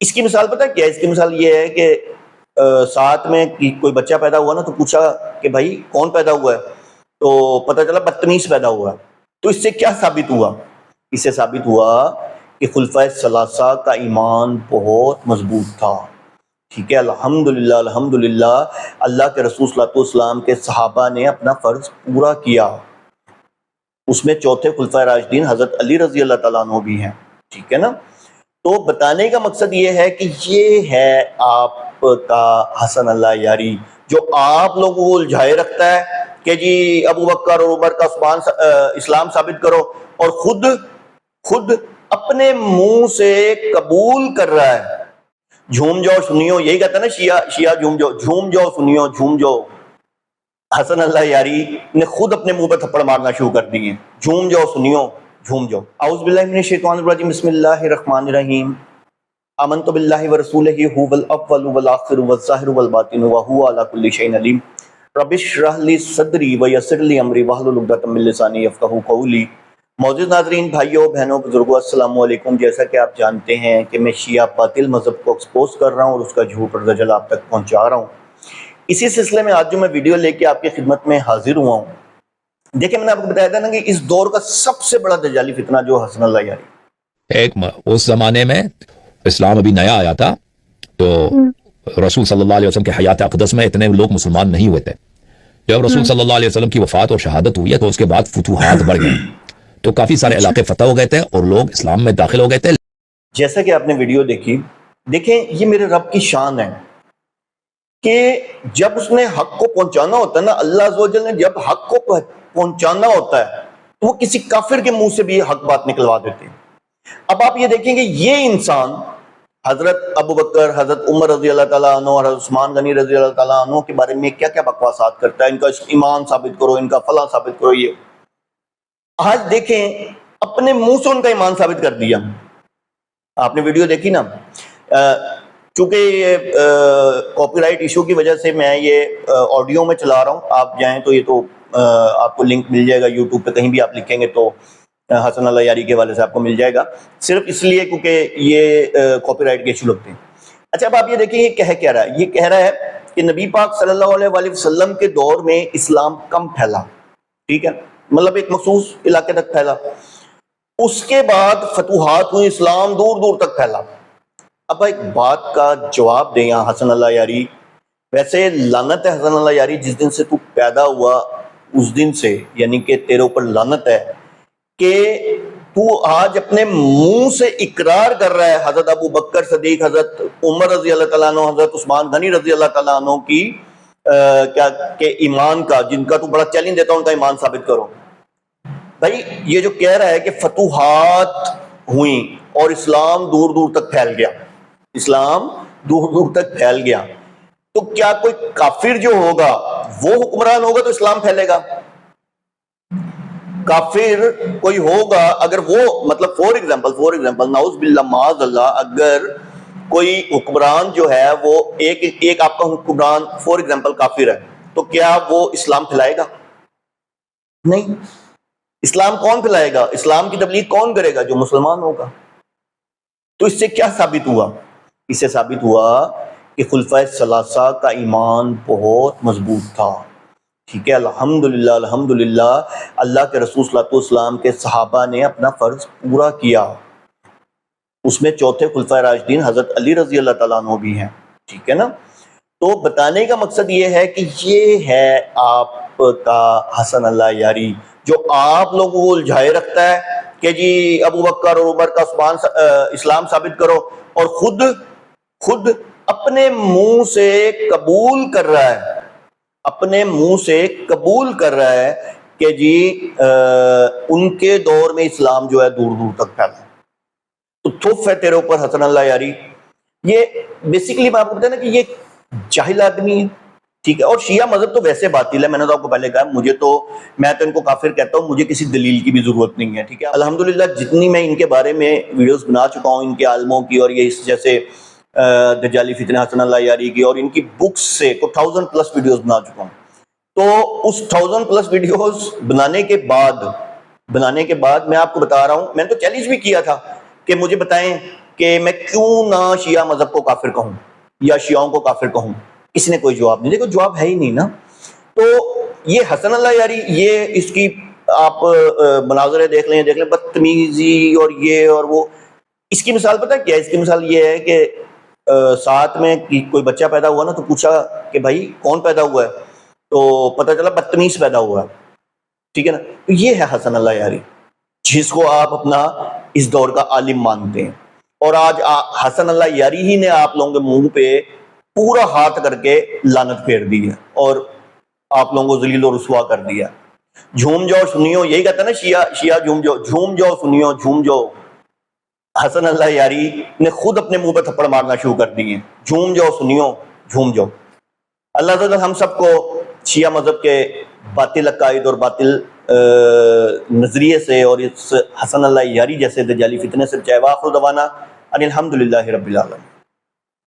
اس کی مثال پتہ کیا ہے؟ اس کی مثال یہ ہے کہ ساتھ میں کوئی بچہ پیدا ہوا نا، تو پوچھا کہ بھائی کون پیدا ہوا ہے، تو پتہ چلا بدتمیز پیدا ہوا ہے. تو اس سے کیا ثابت ہوا؟ اس سے ثابت ہوا کہ خلفائے ثلاثہ کا ایمان بہت مضبوط تھا. ٹھیک ہے، الحمدللہ الحمدللہ اللہ کے رسول صلی اللہ علیہ وسلم کے صحابہ نے اپنا فرض پورا کیا. اس میں چوتھے خلفائے راشدین حضرت علی رضی اللہ تعالیٰ عنہ بھی ہیں. ٹھیک ہے نا. تو بتانے کا مقصد یہ ہے کہ یہ ہے آپ کا حسن اللہ یاری، جو آپ لوگوں کو الجھائے رکھتا ہے کہ جی ابو بکر اور عمر کا اسلام ثابت کرو، اور خود اپنے منہ سے قبول کر رہا ہے. جھوم جاؤ سنیو، یہی کہتا ہے نا شیعہ جھوم جاؤ سنیو، جھوم جاؤ. حسن اللہ یاری نے خود اپنے منہ پہ تھپڑ مارنا شروع کر دیے. جھوم جاؤ سنیو، جھوم جاؤ. اعوذ باللہ من الشیطان الرجیم، بسم اللہ الرحمن الرحیم. آمنت باللہ ورسولہ هو الاول والآخر والظاہر والباطن وهو علی کل شیء علیم. رب اشرح لی صدری ویسر لی امری واحلل عقدۃ من لسانی یفقہوا قولی. معزز ناظرین، بھائیوں بہنوں بزرگوں، السلام علیکم. جیسا کہ آپ جانتے ہیں کہ میں شیعہ باطل مذہب کو ایکسپوز کر رہا ہوں اور اس کا جھوٹ اور دجل آپ تک پہنچا رہا ہوں. اسی سلسلے میں آج جو میں ویڈیو لے کے آپ کی خدمت میں حاضر ہوا ہوں، دیکھیں میں نے آپ کو بتایا تھا نا کہ اس دور کا سب سے بڑا دجالی فتنہ جو حسن اللہ یاری. اس زمانے میں اسلام ابھی نیا آیا تھا، تو رسول صلی اللہ علیہ وسلم کے حیات اقدس میں اتنے لوگ مسلمان نہیں ہوئے تھے. جب رسول صلی اللہ علیہ وسلم کی وفات اور شہادت ہوئی ہے تو اس کے بعد فتوحات بڑھ گئے، تو کافی سارے علاقے فتح ہو گئے تھے اور لوگ اسلام میں داخل ہو گئے تھے. جیسا کہ آپ نے ویڈیو دیکھی، دیکھیں یہ میرے رب کی شان ہے کہ جب اس نے حق کو پہنچانا ہوتا ہے نا، اللہ عز و جل نے جب حق کو پہنچانا ہوتا ہے تو وہ کسی کافر کے منہ سے بھی حق بات نکلوا دیتے ہیں. اب آپ یہ دیکھیں کہ یہ انسان حضرت ابو بکر، حضرت عمر رضی اللہ تعالیٰ عنہ اور حضرت عثمان غنی رضی اللہ تعالیٰ عنہ کے بارے میں کیا کیا بکواسات کرتا ہے، ان کا ایمان ثابت کرو، ان کا فلاں ثابت کرو. یہ آج دیکھیں اپنے منہ سے ان کا ایمان ثابت کر دیا. آپ نے ویڈیو دیکھی نا. چونکہ یہ کاپی رائٹ ایشو کی وجہ سے میں یہ آڈیو میں چلا رہا ہوں، آپ جائیں تو یہ تو آپ کو لنک مل جائے گا یوٹیوب پہ، کہیں بھی آپ لکھیں گے تو حسن اللہ یاری کے حوالے سے آپ کو مل جائے گا، صرف اس لیے کیونکہ یہ کاپی رائٹ کے ایشو لگتے ہیں. اچھا اب آپ یہ دیکھیں یہ کہہ رہا ہے، یہ کہہ رہا ہے کہ نبی پاک صلی اللہ علیہ وآلہ وسلم کے دور میں اسلام کم پھیلا. ٹھیک ہے، مطلب ایک مخصوص علاقے تک پھیلا، اس کے بعد فتوحات ہوئی، اسلام دور دور تک پھیلا. اب ایک بات کا جواب دیں یہاں حسن اللہ یاری. ویسے لعنت ہے حسن اللہ یاری، جس دن سے تو پیدا ہوا اس دن سے، یعنی کہ تیرے اوپر لعنت ہے کہ تو آج اپنے منہ سے اقرار کر رہا ہے حضرت ابو بکر صدیق، حضرت عمر رضی اللہ تعالیٰ عنہ، حضرت عثمان غنی رضی اللہ تعالیٰ عنہ کی کیا کہ ایمان کا، جن کا تو بڑا چیلنج دیتا ہوں ان کا ایمان ثابت کرو. بھائی یہ جو کہہ رہا ہے کہ فتوحات ہوئیں اور اسلام دور دور تک پھیل گیا، اسلام دور دور تک پھیل گیا، تو کیا کوئی کافر جو ہوگا وہ حکمران ہوگا تو اسلام پھیلے گا؟ کافر کوئی ہوگا اگر وہ مطلب فور ایگزامپل نعوذ باللہ معاذ اللہ، اگر کوئی حکمران جو ہے وہ ایک آپ کا حکمران فور ایگزامپل کافر ہے، تو کیا وہ اسلام پھیلائے گا؟ نہیں. اسلام کون پھیلائے گا؟ اسلام کی تبلیغ کون کرے گا؟ جو مسلمان ہوگا. تو اس سے کیا ثابت ہوا؟ اس سے ثابت ہوا کہ خلفائے ثلاثہ کا ایمان بہت مضبوط تھا. ٹھیک ہے، الحمدللہ الحمدللہ اللہ کے رسول صلی اللہ علیہ وسلم کے صحابہ نے اپنا فرض پورا کیا. اس میں چوتھے خلفائے راشدین حضرت علی رضی اللہ تعالیٰ عنہ بھی ہیں. ٹھیک ہے نا. تو بتانے کا مقصد یہ ہے کہ یہ ہے آپ کا حسن اللہ یاری، جو آپ لوگوں کو الجھائے رکھتا ہے کہ جی ابو بکر اور عمر کا اسلام ثابت کرو، اور خود اپنے منہ سے قبول کر رہا ہے، اپنے منہ سے قبول کر رہا ہے کہ جی ان کے دور میں اسلام جو ہے دور دور تک پھیلا. تو تھف ہے تیرے اوپر حسن اللہ یاری. یہ بیسیکلی میں آپ کو بتایا نا کہ یہ جاہل آدمی ہے. ٹھیک ہے، اور شیعہ مذہب تو ویسے باطل ہے، میں نے تو آپ کو پہلے کہا، میں تو ان کو کافر کہتا ہوں، مجھے کسی دلیل کی بھی ضرورت نہیں ہے. ٹھیک ہے، الحمدللہ جتنی میں ان کے بارے میں ویڈیوز بنا چکا ہوں، ان کے عالموں کی اور یہ اس جیسے دجالی فتنہ حسن اللہ یاری کی، اور ان کی بکس سے 1000+ ویڈیوز بنا چکا ہوں. تو اس 1000+ ویڈیوز بنانے کے بعد میں آپ کو بتا رہا ہوں، میں نے تو چیلنج بھی کیا تھا کہ مجھے بتائیں کہ میں کیوں نہ شیعہ مذہب کو کافر کہوں یا شیعوں کو کافر کہوں، کسی نے کوئی جواب نہیں، دیکھو جواب ہے ہی نہیں نا۔ تو یہ حسن اللہ یاری، یہ اس کی آپ مناظرے دیکھ لیں بدتمیزی اور یہ اور وہ، اس کی مثال پتہ کیا ہے؟ اس کی مثال یہ ہے کہ ساتھ میں کوئی بچہ پیدا ہوا نا تو پوچھا کہ بھائی کون پیدا ہوا ہے، تو پتہ چلا بدتمیز پیدا ہوا ہے، ٹھیک ہے نا؟ تو یہ ہے حسن اللہ یاری، جس کو آپ اپنا اس دور کا عالم مانتے ہیں، اور آج حسن اللہ یاری ہی نے آپ لوگوں کے منہ پہ پورا ہاتھ کر کے لعنت پھیر دی ہے اور آپ لوگوں کو ذلیل و رسوا کر دیا۔ جھوم جاؤ سنیو، یہی کہتا ہے نا شیعہ جھوم جاؤ، جھوم جاؤ سنیو، جھوم جاؤ۔ حسن اللہ یاری نے خود اپنے منہ پہ تھپڑ مارنا شروع کر دیے، جھوم جاؤ سنیو، جھوم جاؤ۔ اللہ تعالیٰ ہم سب کو شیعہ مذہب کے باطل عقائد اور باطل نظریے سے اور اس حسن اللہ یاری جیسے دجالی فتنے سے بچائے۔ وآخر دعوانا ان الحمدللہ رب العالمین۔